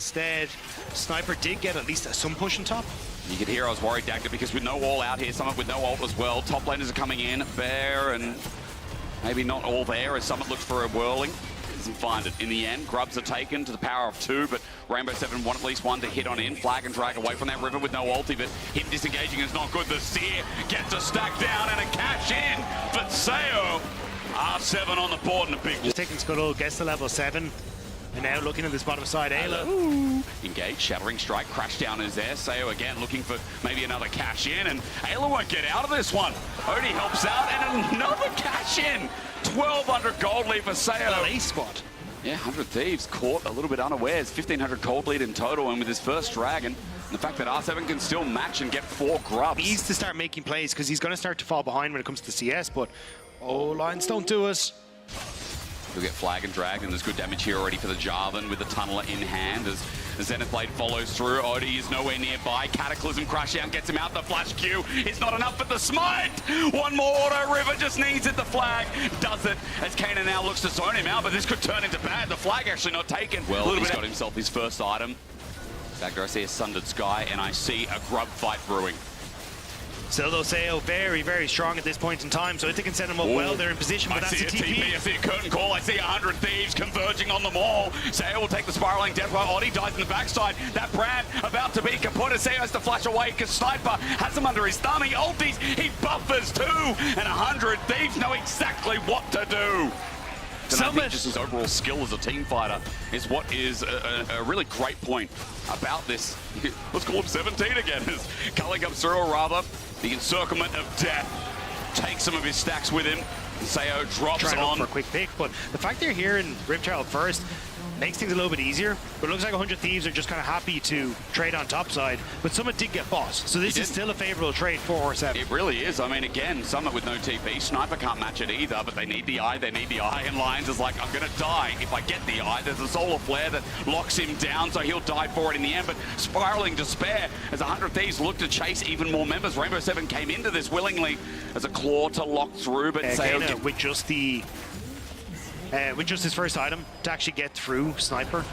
Instead, Sniper did get at least some push on top. You could hear I was worried, Dagda, because with no wall out here, Summit with no ult as well. Top laners are coming in, Bear, and maybe not all there as Summit looks for a whirling. Doesn't find it. In the end, grubs are taken to the power of 2, but Rainbow 7 want at least one to hit on in. Flag and drag away from that river with no ulti, but him disengaging is not good. The Seer gets a stack down and a cash in for Sayo. R7 on the board and a big... Just taking Scuttle, gets to level 7. And now looking at this bottom side, Ayla. Engage, Shattering Strike, crash down is there. Sayo again looking for maybe another cash in, and Ayla won't get out of this one. Odie helps out, and another cash in. 1,200 gold lead for Sayo. Ace squad. Yeah, 100 Thieves caught a little bit unawares. 1,500 gold lead in total, and with his first dragon, the fact that R7 can still match and get 4 grubs. He needs to start making plays because he's going to start to fall behind when it comes to CS, but lines don't do us. He'll get flag and dragged, and there's good damage here already for the Jarvan with the Tunneler in hand as the Zenith Blade follows through. Odie is nowhere nearby. Cataclysm crash down, gets him out. The flash Q is not enough, but the smite! One more auto, River just needs it. The flag does it as Kanan now looks to zone him out, but this could turn into bad. The flag actually not taken. Well, he's got himself his first item. Dagda, I see a Sundered Sky, and I see a grub fight brewing. Still though, Sayo very, very strong at this point in time, so if they can set him up well, they're in position, but that's a TP. I see a curtain call, I see 100 Thieves converging on them all. Sayo will take the spiraling death while Odie dies in the backside. That Brand about to be kaput as Sayo has to flash away because Sniper has him under his thumb. He ulties, he buffers too, and 100 Thieves know exactly what to do. And I think just his overall skill as a team fighter is what is a really great point about this. Let's call him 17 again. As Cully comes through, or rather, the encirclement of death takes some of his stacks with him. Sayo drops on for a quick pick, but the fact they're here in Ripchild first makes things a little bit easier, but it looks like 100 Thieves are just kind of happy to trade on top side, but Summit did get boss, so this is still a favorable trade for R7. It really is. I mean, again, Summit with no TP, Sniper can't match it either, but they need the eye, and Lions is like, I'm gonna die if I get the eye. There's a solar flare that locks him down, so he'll die for it in the end, but spiraling despair as 100 Thieves look to chase even more members. Rainbow 7 came into this willingly as a claw to lock through, but Sayo with just the with just his first item to actually get through Sniper.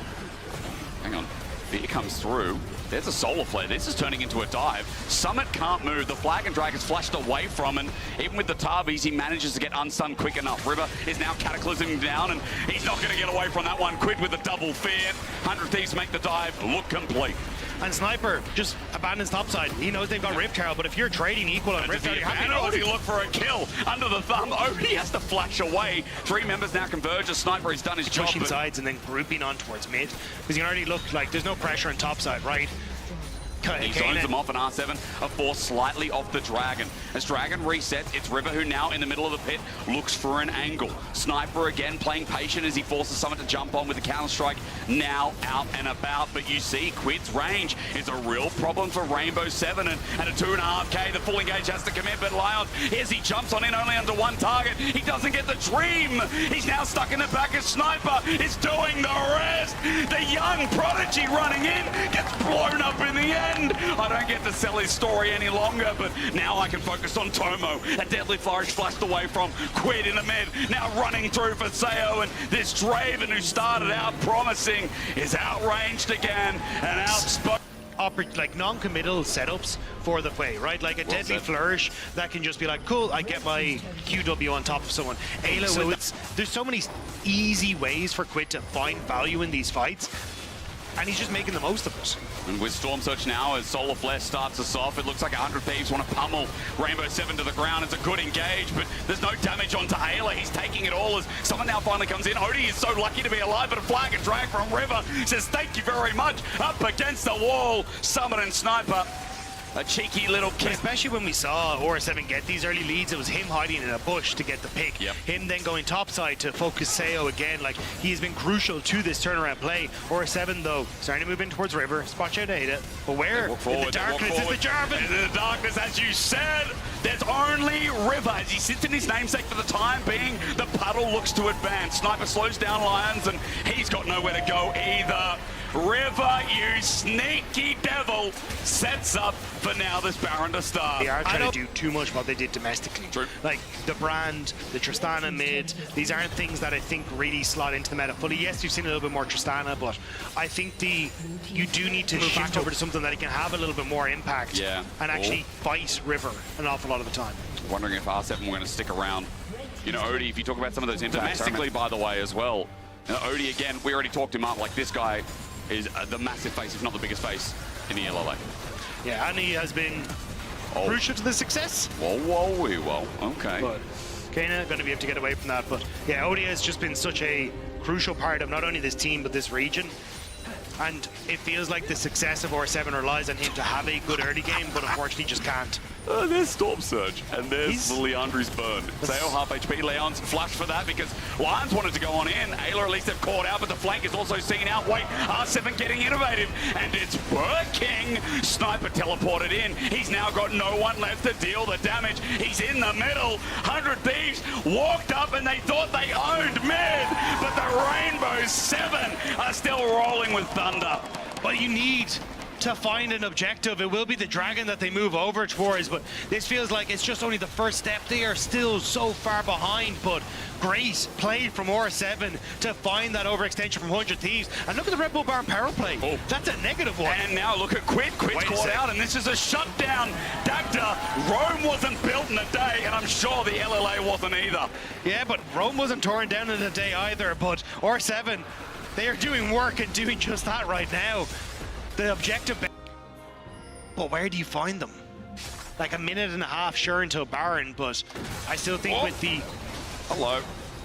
Hang on, Fear comes through. There's a solar flare. This is turning into a dive. Summit can't move. The flag and drag is flashed away from, and even with the Tarbies, he manages to get unstunned quick enough. River is now cataclysming down, and he's not going to get away from that one. Quid with a double fear. 100 Thieves make the dive look complete. And Sniper just abandons topside. He knows they've got Ripchild, but if you're trading equal on Ripchild, you have to look for a kill under the thumb. Odie has to flash away. 3 members now converge. A Sniper has done his job. Pushing sides and then grouping on towards mid. Because you can already look like there's no pressure on topside, right? He zones them off, and R7 are forced slightly off the Dragon. As Dragon resets, it's River who now in the middle of the pit looks for an angle. Sniper again playing patient as he forces Summit to jump on with the counter-strike now out and about. But you see Quid's range is a real problem for Rainbow 7, and at a 2.5k, the full engage has to commit, but Lions, as he jumps on in only under one target, he doesn't get the dream. He's now stuck in the back as Sniper is doing the rest. The young prodigy running in gets blown up in the end. I don't get to sell his story any longer, but now I can focus on Tomo. A deadly flourish flashed away from Quid in the mid, now running through for Sayo, and this Draven who started out promising is outranged again and outspoken. Like non-committal setups for the play, right? Like a deadly flourish that can just be like, cool, I get my QW on top of someone. Ayla, so there's so many easy ways for Quid to find value in these fights, and he's just making the most of it. And with Storm Surge now, as Solar Flare starts us off, it looks like 100 Thieves want to pummel Rainbow 7 to the ground. It's a good engage, but there's no damage onto Ayla. He's taking it all as someone now finally comes in. Odie is so lucky to be alive, but a flag and drag from River says, thank you very much. Up against the wall, Summit and Sniper. A cheeky little kick. Especially when we saw R7 get these early leads, it was him hiding in a bush to get the pick. Him then going topside to focus Sayo again. Like, he's been crucial to this turnaround play. R7 though, starting to move in towards River. Spot out Ada. But where? In the darkness is the Jarvan. In the darkness, as you said, there's only River. As he sits in his namesake for the time being, the puddle looks to advance. Sniper slows down Lions, and he's got nowhere to go either. River, you sneaky devil, sets up for now this Baron to start. They are trying to do too much what they did domestically. True. Like the brand, the Tristana mid, these aren't things that I think really slot into the meta fully. Yes, you've seen a little bit more Tristana, but I think you do need to shift over to something that can have a little bit more impact and actually fight River an awful lot of the time. Wondering if R7 were going to stick around. You know, Odie, if you talk about some of those impacts, domestically, by the way, as well. You know, Odie, again, we already talked him up. Like, this guy is the massive face, if not the biggest face in the LLA. Yeah, and he has been crucial to the success. Whoa. Okay. But Kana going to be able to get away from that. But yeah, Odie has just been such a crucial part of not only this team, but this region. And it feels like the success of R7 relies on him to have a good early game, but unfortunately just can't. There's Storm Surge, and there's the Leandri's burn. Sayo half HP, Leon's flushed for that because Lions wanted to go on in. Ayla at least have caught out, but the flank is also seen out. Wait, R7 getting innovative, and it's working. Sniper teleported in. He's now got no one left to deal the damage. He's in the middle. 100 Thieves walked up, and they thought they owned mid, but the Rainbow 7 are still rolling with thunder. But you need to find an objective. It will be the dragon that they move over towards, but this feels like it's just only the first step. They are still so far behind, but great play from R7 to find that overextension from 100 Thieves. And look at the Red Bull Baron power play. That's a negative one. And now look at Quid. Quid's caught out, and this is a shutdown. Dagda, Rome wasn't built in a day, and I'm sure the LLA wasn't either. Yeah, but Rome wasn't torn down in a day either, but R7, they are doing work and doing just that right now. The objective, but where do you find them? Like a minute and a half, sure, until Baron, but I still think with the... Hello.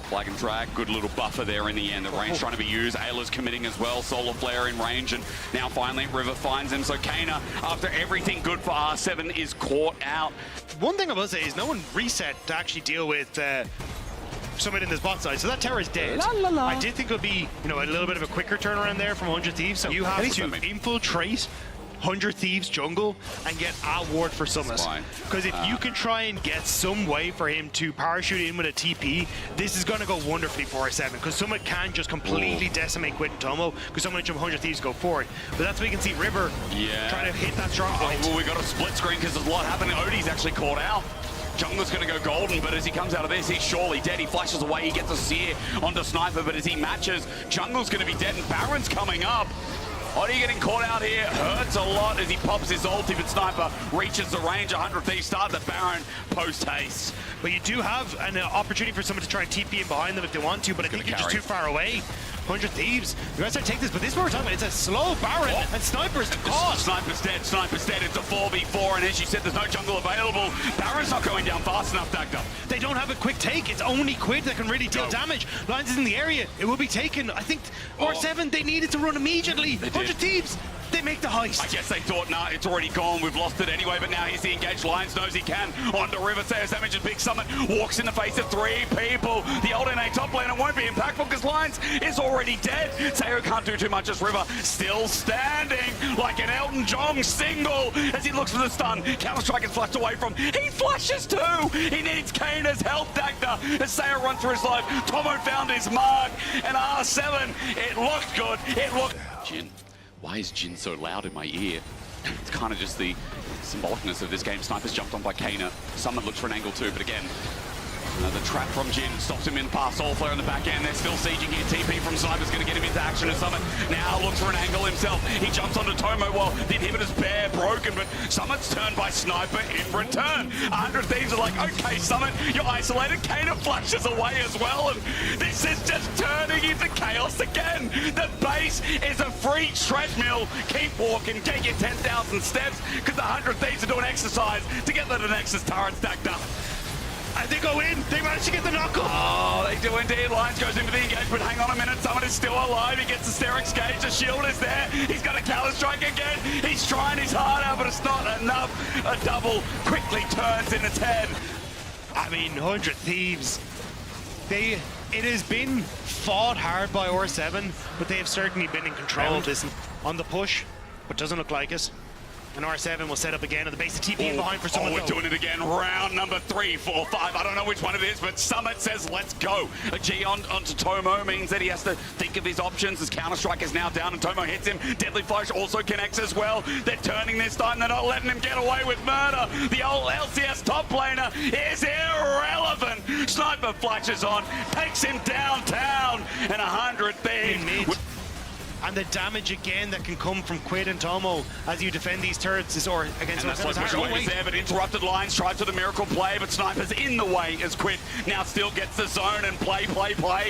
Flag and drag, good little buffer there in the end. The range trying to be used. Ayla's committing as well. Solar Flare in range, and now finally River finds him. So Kana, after everything good for R7, is caught out. One thing I will say is no one reset to actually deal with Summit in this bot side, so that tower is dead. I did think it would be, you know, a little bit of a quicker turnaround there from 100 Thieves. So you have to infiltrate 100 Thieves jungle and get a ward for Summit. Because if you can try and get some way for him to parachute in with a TP, this is going to go wonderfully for R7. Because Summit can just completely decimate Quid and Tomo, because so much of 100 Thieves go forward. But that's where you can see River trying to hit that strong point. Well, we got a split screen because there's a lot happening. Odie's actually caught out. Jungler's going to go golden, but as he comes out of this, he's surely dead. He flashes away, he gets a sear onto Sniper, but as he matches, Jungler's going to be dead, and Baron's coming up. Odie getting caught out here hurts a lot as he pops his ulti, but Sniper reaches the range. 100 Thieves start the Baron post-haste. But you do have an opportunity for someone to try and TP in behind them if they want to, but I think you're just too far away. 100 Thieves, you guys try to take this, but this is what we're talking about. It's a slow Baron, and Sniper's caught. Sniper's dead, it's a 4v4, and as you said, there's no jungle available. Baron's not going down fast enough, Dagda. They don't have a quick take, it's only Quid that can really deal damage. Lions is in the area, it will be taken. I think R7, they needed to run immediately. 100 Thieves, they make the heist. I guess they thought, nah, it's already gone, we've lost it anyway, but now he's the engaged. Lions knows he can. On to River, Sayers damage, Big Summit walks in the face of 3 people. The old NA top laner won't be impactful because Lions is already dead. Sayo can't do too much as River still standing like an Elton John single as he looks for the stun. Counter-Strike is flushed away from. He flushes too! He needs Kana's help, Dagda, as Sayo runs for his life. Tomo found his mark, and R7, it looked good. It looked... Jin. Why is Jin so loud in my ear? It's kind of just the symbolicness of this game. Sniper's jumped on by Kana. Summit looks for an angle too, but again, the trap from Jin stops him in past Soul Flare in the back end. They're still sieging here. TP from Sniper's going to get him into action as Summit now looks for an angle himself. He jumps onto Tomo while the inhibitor's bare broken, but Summit's turned by Sniper in return. 100 Thieves are like, okay, Summit, you're isolated. Kana flashes away as well, and this is just turning into chaos again. The base is a free treadmill. Keep walking, get your 10,000 steps, because the 100 Thieves are doing exercise to get the Nexus turret stacked up. And they go in, they manage to get the knockoff. Oh, they do indeed. Lions goes into the engagement. Hang on a minute, Summit is still alive. He gets the Sterix gauge, the shield is there. He's got a counter-strike again. He's trying his heart out, but it's not enough. A double quickly turns in its head. I mean, 100 Thieves. It has been fought hard by R7, but they have certainly been in control of this on the push, but doesn't look like it. And R7 will set up again on the base of TP in behind for someone. We're doing it again. Round number 3, 4, 5. I don't know which one it is, but Summit says, let's go. A G onto Tomo means that he has to think of his options. His Counter-Strike is now down, and Tomo hits him. Deadly Flash also connects as well. They're turning this time. They're not letting him get away with murder. The old LCS top laner is irrelevant. Sniper flashes on, takes him downtown, and 100 Thieves. And the damage again that can come from Quid and Tomo as you defend these turrets is or against and that's is there, but interrupted lines tries for the miracle play, but Sniper's in the way as Quid now still gets the zone and play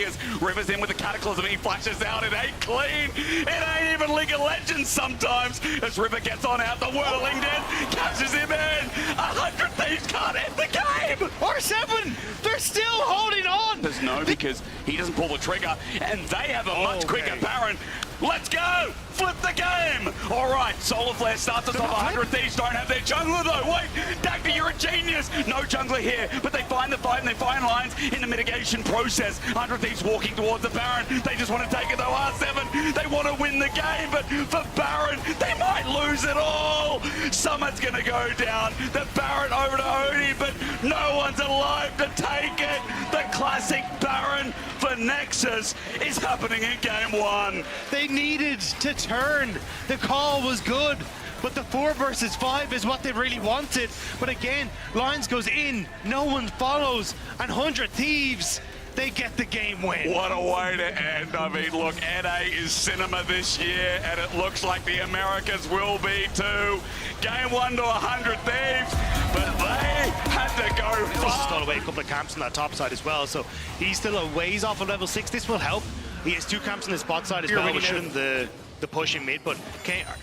as River's in with the Cataclysm. He flashes out. It ain't clean. It ain't even League of Legends sometimes as River gets on out. The Whirling Dead catches him in. 100 Thieves can't end the game. R7, they're still holding on. There's no, because he doesn't pull the trigger, and they have a much quicker Baron. Let's go! Flip the game! All right, Solar Flare starts us off. 100 Thieves don't have their jungler though. Wait, Dagger, you're a genius! No jungler here, but they find the fight and they find lines in the mitigation process. 100 Thieves walking towards the Baron. They just want to take it though. R7, they want to win the game, but for Baron, they might lose it all. Summit's gonna go down. The Baron over to Odie, but no one's alive to take it. The classic Baron for Nexus is happening in game 1. They needed to turn. The call was good, but the 4 versus 5 is what they really wanted. But again, Lions goes in, no one follows, and 100 Thieves, they get the game win. What a way to end. I mean, look, NA is cinema this year, and it looks like the Americas will be too. Game 1 to 100 Thieves, but they had to go far. He's stole away a couple of camps on that top side as well, so he's still a ways off of level 6. This will help. He has 2 camps on his bot side as well, which shouldn't the pushing mid, but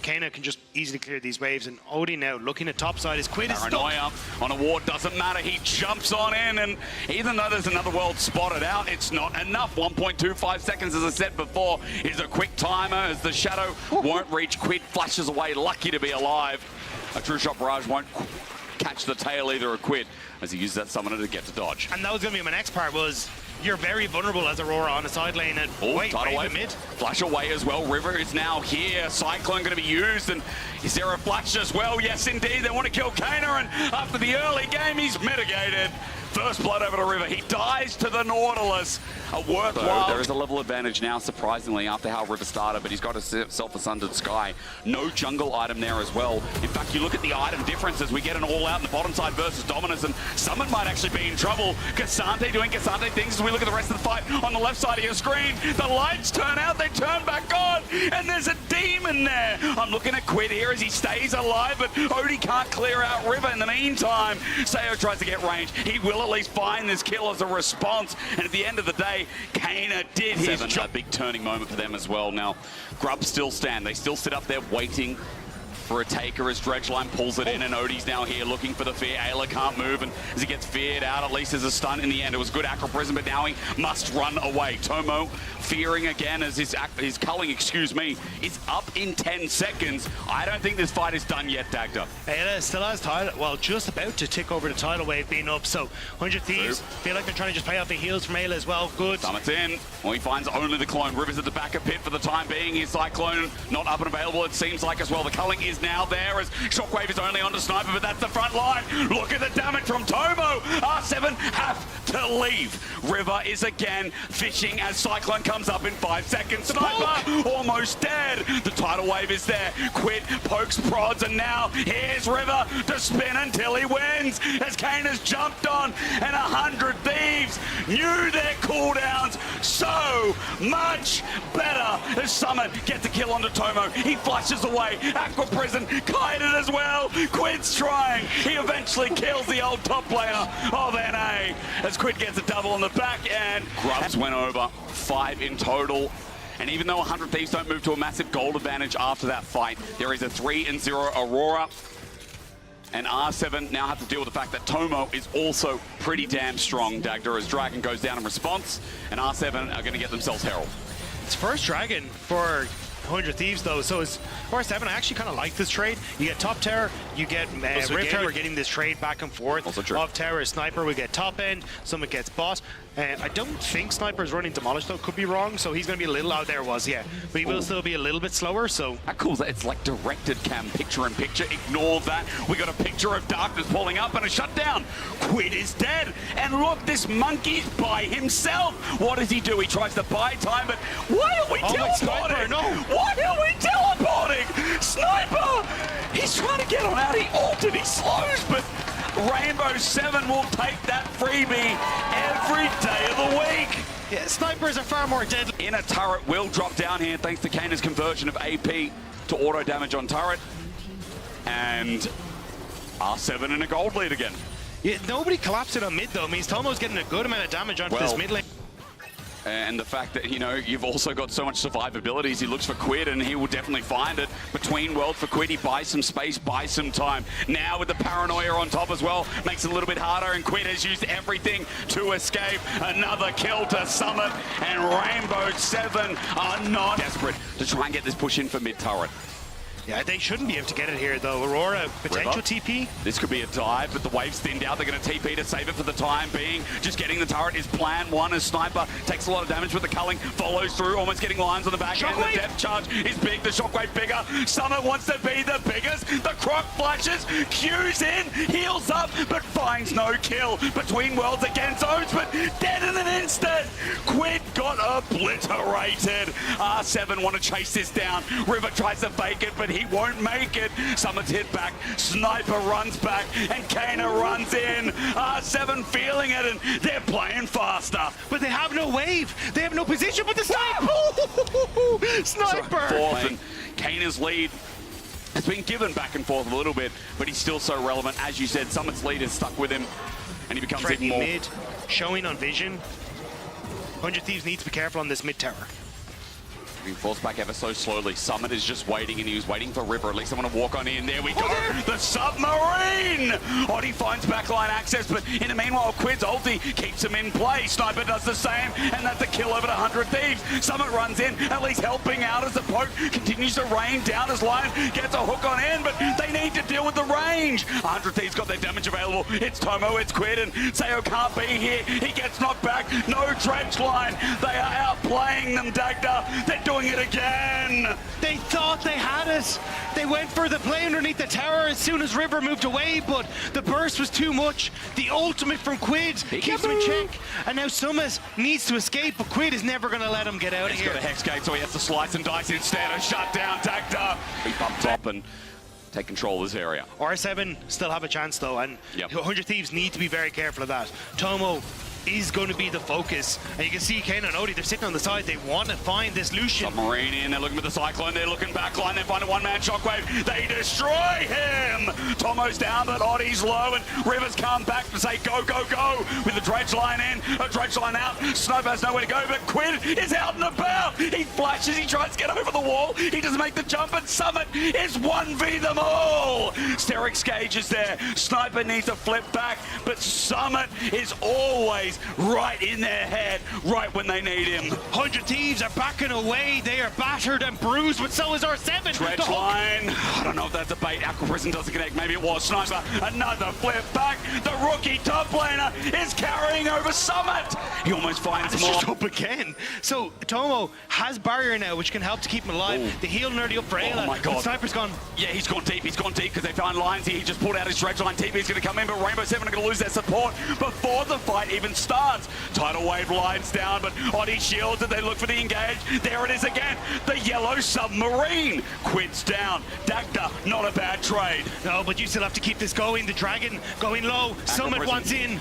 Kana can just easily clear these waves, and Odie now looking at top side. His Quid is Paranoia on a ward doesn't matter. He jumps on in, and even though there's another world spotted out, it's not enough. 1.25 seconds, as I said before, is a quick timer as the Shadow won't reach. Quid flashes away, lucky to be alive. A True Shot Barrage won't catch the tail either of Quid as he uses that summoner to get to dodge. And that was going to be my next part, was you're very vulnerable as Aurora on the side lane, and tidal wave mid. Flash away as well. River is now here. Cyclone going to be used, and is there a flash as well? Yes, indeed. They want to kill Kana, and after the early game, he's mitigated. First blood over to River. He dies to the Nautilus. A worthwhile. There is a level advantage now, surprisingly, after how River started, but he's got himself a Sundered Sky. No jungle item there as well. In fact, you look at the item differences. We get an all-out in the bottom side versus Dominus, and Summon might actually be in trouble. Cassante doing Cassante things as we look at the rest of the fight on the left side of your screen. The lights turn out, they turn back on, and there's a demon there. I'm looking at Quid here as he stays alive, but Odie can't clear out River. In the meantime, Sayo tries to get range. He will at least find this kill as a response, and at the end of the day, Kana did his job. A big turning moment for them as well. Now, Grub still stand. They still sit up there waiting for a taker as Dredgeline pulls it in, and Odie's now here looking for the fear. Ayla can't move, and as he gets feared out, at least there's a stun in the end. It was good Acro Prism, but now he must run away. Tomo fearing again as his culling, is up in 10 seconds. I don't think this fight is done yet, Dagda. Ayla still has tidal, well, just about to tick over the tidal wave being up, so 100 Thieves feel like they're trying to just play off the heals from Ayla as well. Good. Summit's in. Well, he finds only the clone. River's at the back of pit for the time being. His Cyclone not up and available, it seems like as well. The culling is now there as Shockwave is only on to Sniper, but that's the front line. Look at the damage from Tomo. R7 have to leave. River is again fishing as Cyclone comes up in 5 seconds. Sniper almost dead. The tidal wave is there. Quid pokes, prods, and now here's River to spin until he wins as Kane has jumped on, and 100 Thieves knew their cooldowns so much better as Summit gets a kill onto Tomo. He flushes away. Aqua Prison kited as well. Quid's trying. He eventually kills the old top laner of NA as Quid gets a double on the back end. Grubs went over 5 in total. And even though 100 Thieves don't move to a massive gold advantage after that fight, there is a 3-0 Aurora. And R7 now have to deal with the fact that Tomo is also pretty damn strong, Dagda, as Dragon goes down in response, and R7 are going to get themselves Herald. It's first Dragon for 100 Thieves though, so it's R7. I actually kind of like this trade. You get top tower, you get Rift Tower. We're getting this trade back and forth. Off tower, Sniper, we get top end, someone gets boss. I don't think Sniper's running Demolish though, could be wrong, so he's going to be a little out there was, yeah. But he will still be a little bit slower, so... How cool is that? It's like directed cam, picture-in-picture. Ignore that. We got a picture of Darkness pulling up and a shutdown. Quid is dead. And look, this monkey's by himself. What does he do? He tries to buy time, but why are we teleporting? Sniper, no. Why are we teleporting? Sniper! He's trying to get on out. He ulted, he slows, but Rainbow 7 will take that freebie every day of the week. Yeah, Snipers are far more deadly. Inner turret will drop down here thanks to Kana's conversion of AP to auto damage on turret. And R7 in a gold lead again. Yeah, nobody collapsing on mid though means Tomo's getting a good amount of damage onto this mid lane. And the fact that, you know, you've also got so much survivability as he looks for Quid, and he will definitely find it. Between worlds for Quid, he buys some space, buys some time. Now with the paranoia on top as well, makes it a little bit harder, and Quid has used everything to escape. Another kill to Summit, and Rainbow 7 are not desperate to try and get this push in for mid-turret. Yeah, they shouldn't be able to get it here, though. Aurora, potential River. TP. This could be a dive, but the wave's thinned out. They're going to TP to save it for the time being. Just getting the turret is plan one as Sniper takes a lot of damage with the culling, follows through, almost getting lines on the back end. The depth charge is big, the shockwave bigger. Summit wants to be the biggest. The croc flashes, Q's in, heals up, but finds no kill. Between worlds again, zones, but dead in an instant. Quid got obliterated. R7 want to chase this down. River tries to fake it, but he won't make it. Summit's hit back, Sniper runs back, and Kana runs in. R7 feeling it, and they're playing faster. But they have no wave. They have no position, but the Sniper! Sniper! Fourth, and Kana's lead has been given back and forth a little bit, but he's still so relevant. As you said, Summit's lead is stuck with him, and he becomes even more. Mid, showing on vision. 100 Thieves need to be careful on this mid tower. Being forced back ever so slowly. Summit is just waiting, and he was waiting for River. At least I want to walk on in. There we go. The submarine! Oddie finds backline access, but in the meanwhile, Quid's ulti keeps him in play. Sniper does the same, and that's a kill over the 100 Thieves. Summit runs in, at least helping out as the poke continues to rain down as Lion gets a hook on in, but they need to deal with the range. 100 Thieves got their damage available. It's Tomo, it's Quid, and Sayo can't be here. He gets knocked back. No dredge line. They are outplaying them, Dagda. They're doing it again. They thought they had it. They went for the play underneath the tower as soon as River moved away, but the burst was too much. The ultimate from Quid keeps him in check, and now Summit needs to escape, but Quid is never going to let him get out of here. He's got a Hex Gate, so he has to slice and dice instead. A shutdown, Dagda. He bumped up and take control of this area. R7 still have a chance though, and 100 Thieves need to be very careful of that. Tomo is going to be the focus, and you can see Kana and Odie, they're sitting on the side. They want to find this Lucian. Submarine in, they're looking for the Cyclone, they're looking backline, they find a one-man shockwave, they destroy him! Tomo's down, but Odie's low, and Rivers come back to say go, go, go, with the dredge line in, a dredge line out. Sniper has nowhere to go, but Quid is out and about. He flashes, he tries to get over the wall, he doesn't make the jump, and Summit is 1v them all! Sterix Gage is there, Sniper needs to flip back, but Summit is always right in their head, right when they need him. 100 Thieves are backing away. They are battered and bruised, but so is R7. Dredge line. I don't know if that's a bait. Aqua Prison doesn't connect. Maybe it was. Sniper. Another flip back. The rookie top laner is carrying over Summit. He almost finds it's more. Just up again. So Tomo has barrier now, which can help to keep him alive. Ooh. The heal nearly up for Ayla. Oh my God. Sniper's gone. Yeah, he's gone deep. He's gone deep because they found lines here. He just pulled out his dredge line. TP's going to come in, but Rainbow 7 are going to lose their support before the fight even starts. Tidal wave lines down, but Oddie shields it. They look for the engage. There it is again. The yellow submarine. Quid's down. Dagda, not a bad trade. No, but you still have to keep this going. The Dragon going low. Summit wants in.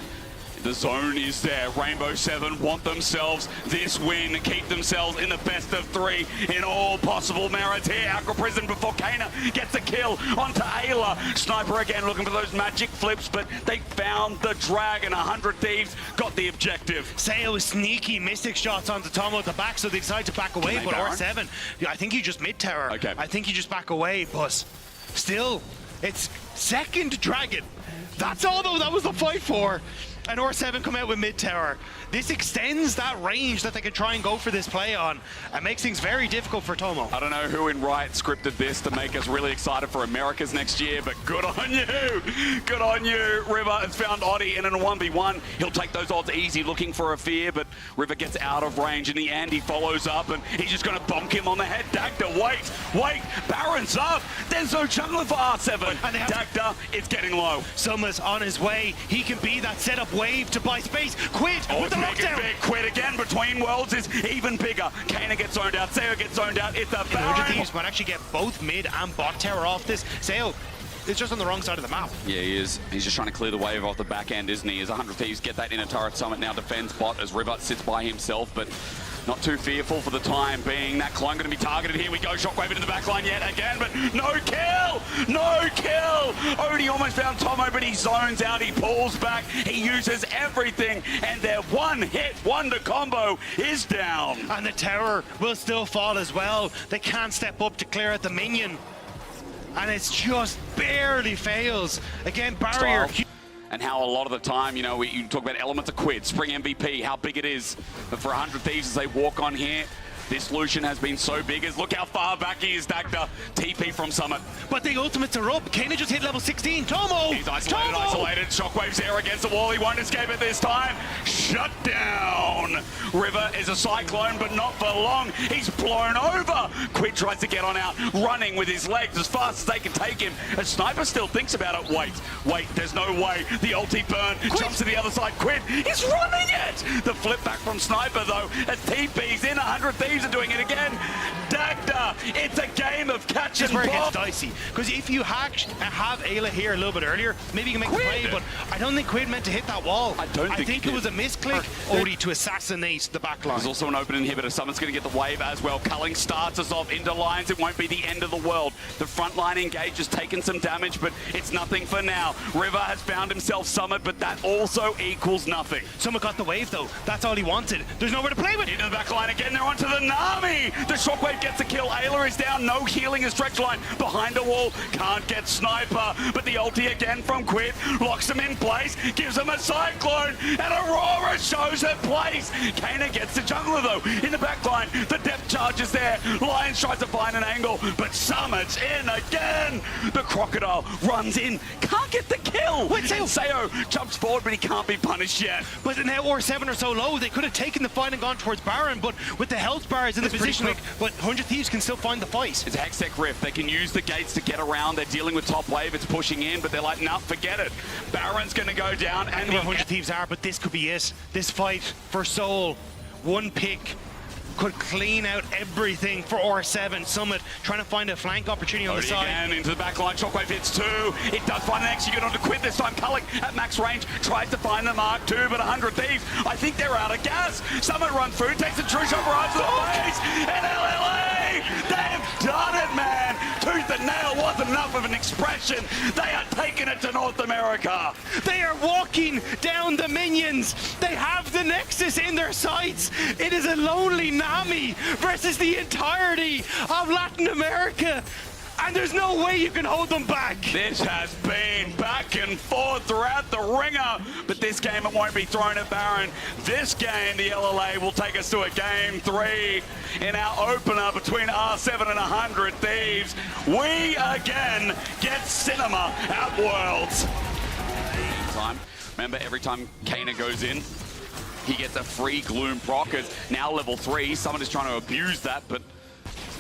The zone is there. Rainbow 7 want themselves this win, keep themselves in the best of three in all possible merits here. Aqua Prison before Kana gets the kill onto Ayla. Sniper again looking for those magic flips, but they found the Dragon. 100 Thieves got the objective. Sayo is sneaky mystic shots onto Tomo at the back, so they decide to back away, but R7, I think you just mid-tower. Okay. I think you just back away, but still, it's second Dragon. That's all though, that was the fight for. and R7 come out with mid tower. This extends that range that they can try and go for this play on, and makes things very difficult for Tomo. I don't know who in Riot scripted this to make us really excited for Americas next year, but good on you. Good on you. River has found Oddie in a 1v1. He'll take those odds easy, looking for a fear, but River gets out of range. In the end, he follows up, and he's just going to bonk him on the head. Dagda, wait, Baron's up. There's no jungler for R7. And Dagda, it's getting low. Summer's on his way. He can be that setup wave to buy space. Quid with the lockdown. Big. Quid again between worlds is even bigger. Kana gets zoned out. Sayo gets zoned out. It's a Baron. Thieves might actually get both mid and bot tower off this. Sayo is just on the wrong side of the map. Yeah, he is. He's just trying to clear the wave off the back end, isn't he? As 100 Thieves get that inner turret, Summit now defends bot as River sits by himself, but not too fearful for the time being. That clone going to be targeted. Here we go. Shockwave into the back line yet again, but no kill! No kill! Odie almost found Tomo, but he zones out. He pulls back. He uses everything, and their one-hit wonder combo is down. And the tower will still fall as well. They can't step up to clear out the minion. And it's just barely fails. Again, barrier. And how a lot of the time, you know, you talk about elements of Quid, Spring MVP, how big it is. But for 100 Thieves as they walk on here, this Lucian has been so big. As look how far back he is, Dagda. TP from Summit. But the ultimates are up. Kana just hit level 16. Tomo! He's isolated. Shockwave's there against the wall. He won't escape it this time. Shut down. River is a cyclone, but not for long. He's blown over. Quid tries to get on out, running with his legs as fast as they can take him. A Sniper still thinks about it. Wait, there's no way. The ulti burn. Jumps to the other side. Quid is running it. The flip back from Sniper, though, as TP's in. 100 Thieves are doing it again. Dagda, it's a game of catch and pop. This is where it pop. gets dicey. Because if you have Ayla here a little bit earlier, maybe you can make the play, but I don't think Quid meant to hit that wall. I think it was a misclick. Odie to assassinate the back line. There's also an open inhibitor. Someone's going to get the wave as well. Culling starts us off into lines. It won't be the end of the world. The front line engage has taken some damage, but it's nothing for now. River has found himself Summit, but that also equals nothing. Summit got the wave, though. That's all he wanted. There's nowhere to play with. Into the back line again. They're onto the Nami. The Shockwave gets the kill. Ayla is down. No healing. A stretch line behind a wall. Can't get Sniper, but the ulti again from Quid locks him in place, gives him a cyclone, and Aurora shows her place. Kana gets the jungler, though, in the back line. The depth charge is there. Lions tries to find an angle, but Summit's in again. The Crocodile runs in. Can't get the kill. Wait, Sayo jumps forward, but he can't be punished yet. But now R7 are so low, they could have taken the fight and gone towards Baron, but with the health bars in the position, but 100 Thieves can still find the fight. It's a Hextech Rift. They can use the gates to get around. They're dealing with top wave. It's pushing in, but they're like, nah, forget it. Baron's going to go down. And where 100 Thieves are, but this could be it. This fight for Soul, one pick could clean out everything for R7. Summit trying to find a flank opportunity on the side. Again into the back line. Shockwave hits two. It does find an execute onto Quid this time. Culling at max range tries to find the mark two, but 100 Thieves, I think they're out of gas. Summit runs through, takes a true shot right to the face, and LLA, they've done it, man. Tooth and nail wasn't enough of an expression. They are taking it to North America. They are walking down the minions. They have the Nexus in their sights. It is a lonely Nami versus the entirety of Latin America. And there's no way you can hold them back. This has been back and forth throughout the ringer, but this game it won't be thrown at Baron. This game, the LLA will take us to a game 3 in our opener between R7 and 100 Thieves. We again get cinema at Worlds. Remember, every time Kana goes in, he gets a free Gloom proc. Now level 3, someone is trying to abuse that, but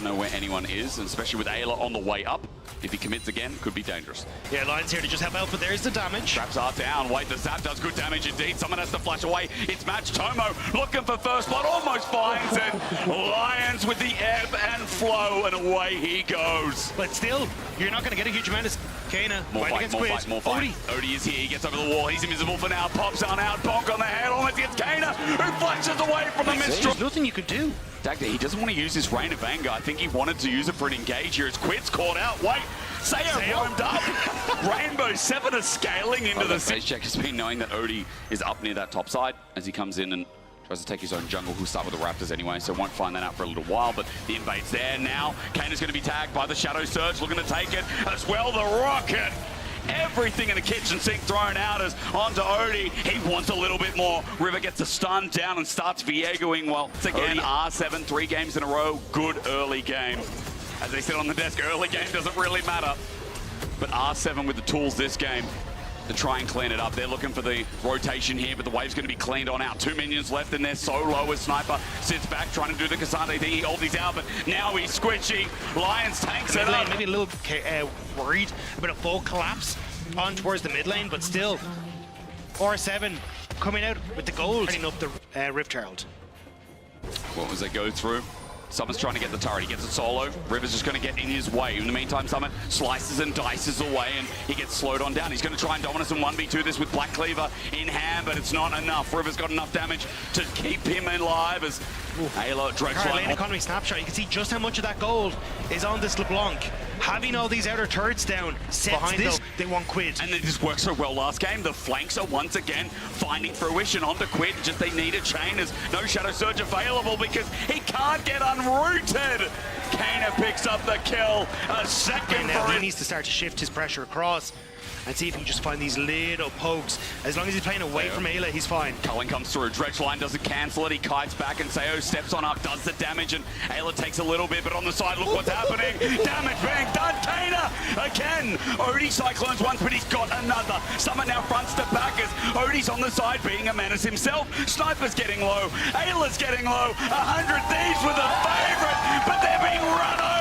doesn't know where anyone is, and especially with Ayla on the way up. If he commits again, could be dangerous. Yeah, Lions here to just help out, but there's the damage. Traps are down. Wait, the Zap does good damage indeed. Someone has to flash away. It's match. Tomo looking for first blood, almost finds it. Lions with the ebb and flow, and away he goes. But still, you're not going to get a huge amount of Kana. More fight. Odie is here. He gets over the wall. He's invisible for now. Pops on out. Bonk on the head. Almost gets Kana, who flashes away from the Mistral. There's nothing you can do. Dagda, he doesn't want to use his Reign of Anger. I think he wanted to use it for an engage here. As Quid's caught out. Wait, Sayo warmed up. Rainbow 7 is scaling into the face check. Has been knowing that Odie is up near that top side as he comes in and tries to take his own jungle. He'll start with the Raptors anyway, so won't find that out for a little while. But the invade's there now. Kana's going to be tagged by the Shadow Surge, looking to take it as well. The Rocket Everything in the kitchen sink thrown out as onto Odie. He wants a little bit more. River gets a stun down and starts Viegoing well. Once again, R7, 3 games in a row. Good early game. As they said on the desk, early game doesn't really matter. But R7 with the tools this game to try and clean it up. They're looking for the rotation here, but the wave's going to be cleaned on out. 2 minions left in there, so low as Sniper sits back trying to do the Cassandre thing. He holds these out, but now he's squishy. Lions tanks it up. Maybe a little worried about a full collapse on towards the mid lane, but still, R7 coming out with the gold, setting up the Rift Herald. What was they go through? Summit's trying to get the turret. He gets it solo. River's just going to get in his way. In the meantime, Summit slices and dices away, and he gets slowed on down. He's going to try and dominate and 1v2 this with Black Cleaver in hand, but it's not enough. River's got enough damage to keep him alive as Ayla drags lane economy snapshot. You can see just how much of that gold is on this LeBlanc. Having all these outer turrets down, behind this, they want Quid. And it just worked so well last game. The flanks are once again finding fruition onto Quid. Just they need a chain. There's no Shadow Surge available because he can't get unrooted. Kana picks up the kill. A second now for he it. needs to start to shift his pressure across and see if he can just find these little pokes. As long as he's playing away from Ayla, he's fine. Cullen comes through. Dredgeline doesn't cancel it. He kites back, and Sayo steps on up, does the damage, and Ayla takes a little bit, but on the side, look what's happening. Damage being done. Kana again. Odie cyclones once, but he's got another. Summer now fronts to backers. Odie's on the side being a menace himself. Sniper's getting low. Ayla's getting low. 100 Thieves with a favorite, but they're being run over.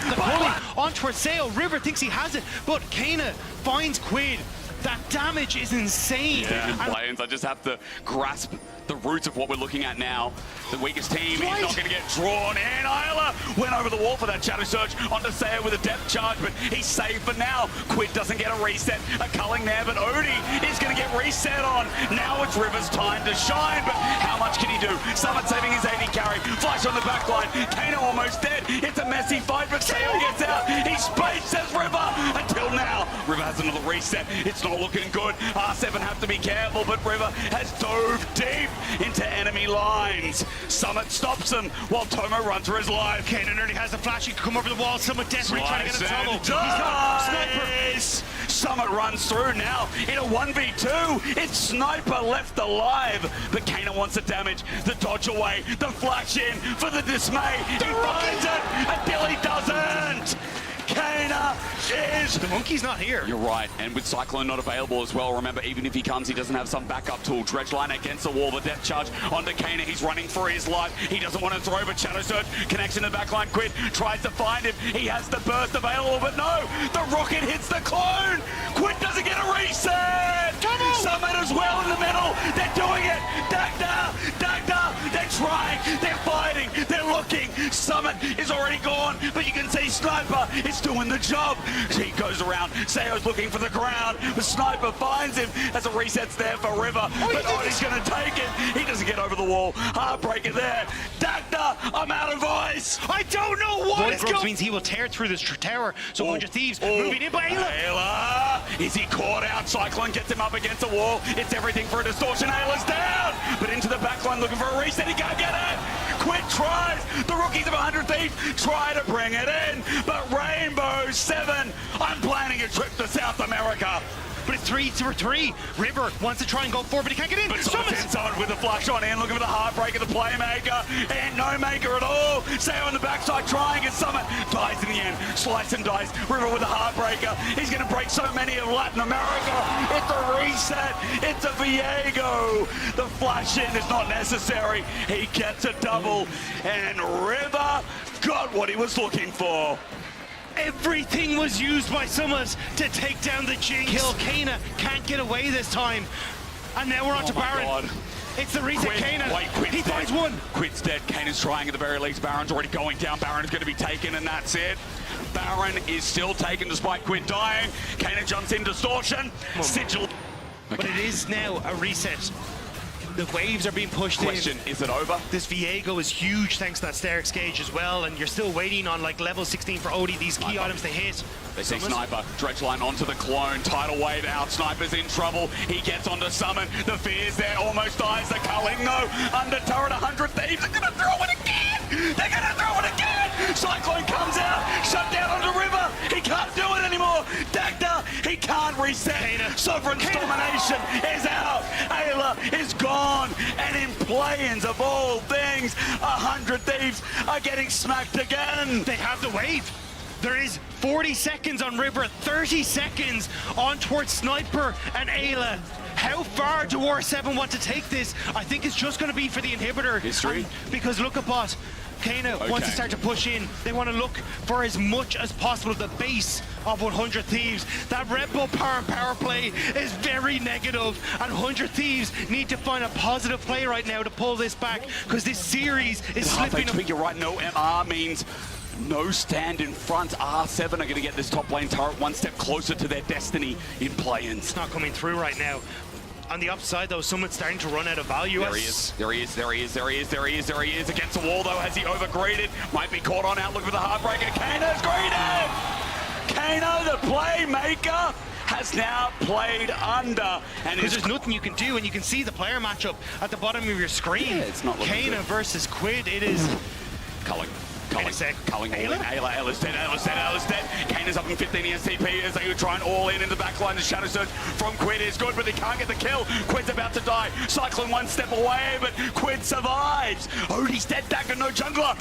The pulley on towards Sayo. River thinks he has it, but Kana finds Quid. That damage is insane. Yeah, Lions, I just have to grasp the roots of what we're looking at now. The weakest team is not going to get drawn in. Ayla went over the wall for that Shadow Surge onto Sayo with a depth charge, but he's safe for now. Quid doesn't get a reset. A culling there, but Odie is going to get reset on. Now it's River's time to shine, but how much can he do? Summit saving his AD carry. Flash on the back line. Kano almost dead. It's a messy fight, but Sayo gets out. He spades, says River. Until now, River has another reset. It's not looking good. R7 have to be careful, but River has dove deep into enemy lines. Summit stops him while Tomo runs for his life. Kana nearly has the flash. He can come over the wall. Summit desperately trying to get a solo. He's got Sniper. Summit runs through now in a 1v2. It's Sniper left alive, but Kana wants the damage, the dodge away, the flash in for the dismay. He finds it until he doesn't. Kana is... The monkey's not here. You're right, and with Cyclone not available as well, remember, even if he comes, he doesn't have some backup tool. Dredgeline against the wall, the depth charge onto Kana. He's running for his life. He doesn't want to throw, but Shadow Surge connects in the backline. Quid tries to find him. He has the burst available, but no! The rocket hits the clone! Quid doesn't get a reset! Summit as well in the middle! They're doing it! Dagda! They're trying! They're fighting! They're looking! Summit is already gone, but you can see Sniper is doing the job. He goes around. Sayo's looking for the ground. The Sniper finds him as a reset's there for River. But Odie's going to take it. He doesn't get over the wall. Heartbreaker there. Dagda, I'm out of voice. I don't know what is going on. Means he will tear through this tower. So a bunch of Thieves moving in by Ayla. Ayla! Is he caught out? Cyclone gets him up against the wall. It's everything for a distortion. Ayla's down. But into the backline looking for a reset. He can't get it. Quid tries. The rookies of 100 Thieves try to bring it in. But Rainbow 7, I'm planning a trip to South America. But it's 3-3. River wants to try and go forward, but he can't get in. But Summit's inside with the flash on in, looking for the heartbreaker, the playmaker, and no maker at all. Sayo on the backside trying, and Summit dies in the end. Slice and dice. River with the heartbreaker. He's going to break so many of Latin America. It's a reset. It's a Viego. The flash in is not necessary. He gets a double, and River got what he was looking for. Everything was used by Summit to take down the Jinx. Kill Kana, can't get away this time. And now we're on to Baron. God. It's the reset. Kana. He finds one. Quid's dead. Kana's trying at the very least. Baron's already going down. Baron is going to be taken, and that's it. Baron is still taken despite Quid dying. Kana jumps in distortion. Sigil. Okay. But it is now a reset. The waves are being pushed Question, is it over? This Viego is huge thanks to that Sterix gauge as well, and you're still waiting on like level 16 for Odie, these key items to hit. They see Sniper, Dredgeline onto the clone, tidal wave out, Sniper's in trouble, he gets onto Summon, the fear's there, almost dies, the culling, no, under turret, 100 Thieves, they're gonna throw it again! They're gonna throw it again! Cyclone comes out, shut down onto River, he can't do it anymore, Dagda, He can't reset. Sovereign's domination is out. Ayla is gone. And in play-ins of all things, 100 Thieves are getting smacked again. They have the wave. There is 40 seconds on River, 30 seconds on towards Sniper and Ayla. How far do R7 want to take this? I think it's just going to be for the inhibitor. History. Because look at bot. Kana wants to start to push in. They want to look for as much as possible the base of 100 Thieves. That Red Bull power play is very negative, and 100 Thieves need to find a positive play right now to pull this back, because this series is slipping. You're right, no MR means no stand in front. R7 are going to get this top lane turret one step closer to their destiny in play-ins. It's not coming through right now. On the upside, though, someone's starting to run out of value. There he is. Against the wall, though, has he over-greeted? Might be caught on outlook with a heartbreaker. Kano's greeted! Kano, the playmaker, has now played under. And there's nothing you can do, and you can see the player matchup at the bottom of your screen. Yeah, it's not looking Kana good. versus Quid. It is Culling all in. Ayla? Ayla's dead. Kana's up in 15 ESTP as they try and all in the backline. The Shadow Surge from Quid is good, but they can't get the kill. Quid's about to die. Cycling one step away, but Quid survives. Odie's dead. Dagger, no jungler.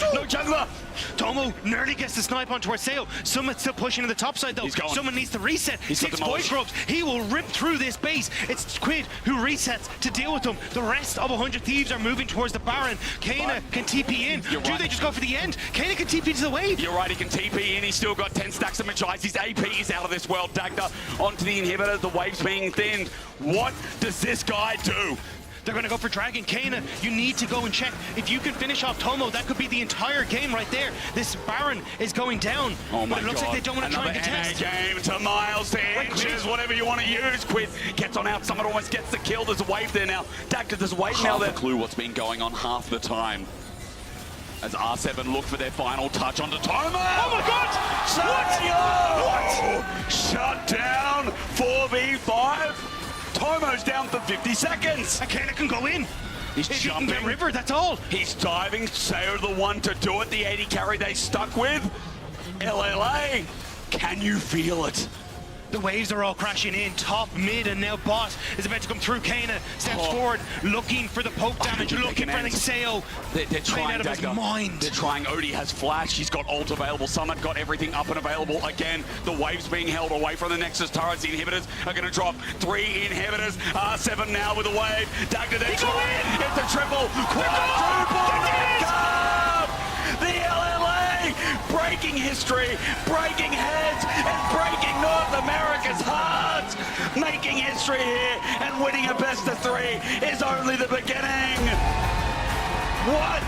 Tomo nearly gets the snipe onto Arceo. Someone's still pushing to the top side, though. He's going. Someone needs to reset. He's 6 voice grubs. He will rip through this base. It's Quid who resets to deal with them. The rest of 100 Thieves are moving towards the Baron. Kana can TP in. Do they just go for the end? Kana can TP to the wave. You're right, he can TP in. He's still got 10 stacks of Magi's. His AP is out of this world. Dagda onto the inhibitor. The wave's being thinned. What does this guy do? They're going to go for Dragon. Kana, you need to go and check. If you can finish off Tomo, that could be the entire game right there. This Baron is going down. Oh my but it looks God. like they don't want to try and contest. game to Miles, to inches, whatever you want to use. Quid gets on out. Someone almost gets the kill. There's a wave there now. Dagda, there's a wave now. There's clue what's been going on half the time. As R7 look for their final touch onto Tomo. Oh my God! What? Shut down 4v5. Tomo's down for 50 seconds. Kana can go in. He's if jumping. He can get River, that's all. He's diving. Sayo the one to do it. The 80 carry they stuck with. LLA, can you feel it? The waves are all crashing in, top, mid, and now bot is about to come through. Kana steps forward, looking for the poke damage, looking for an Exeo. They're trying out of his mind. They're trying. Odie has flash. He's got ult available. Summit got everything up and available again. The wave's being held away from the Nexus turrets. The inhibitors are going to drop 3 inhibitors. R7 now with a wave. Dagda then trying. It's a triple. Quadruple red card. The LLA breaking history, breaking heads, and breaking North America's hearts. Making history here and winning a best of 3 is only the beginning. What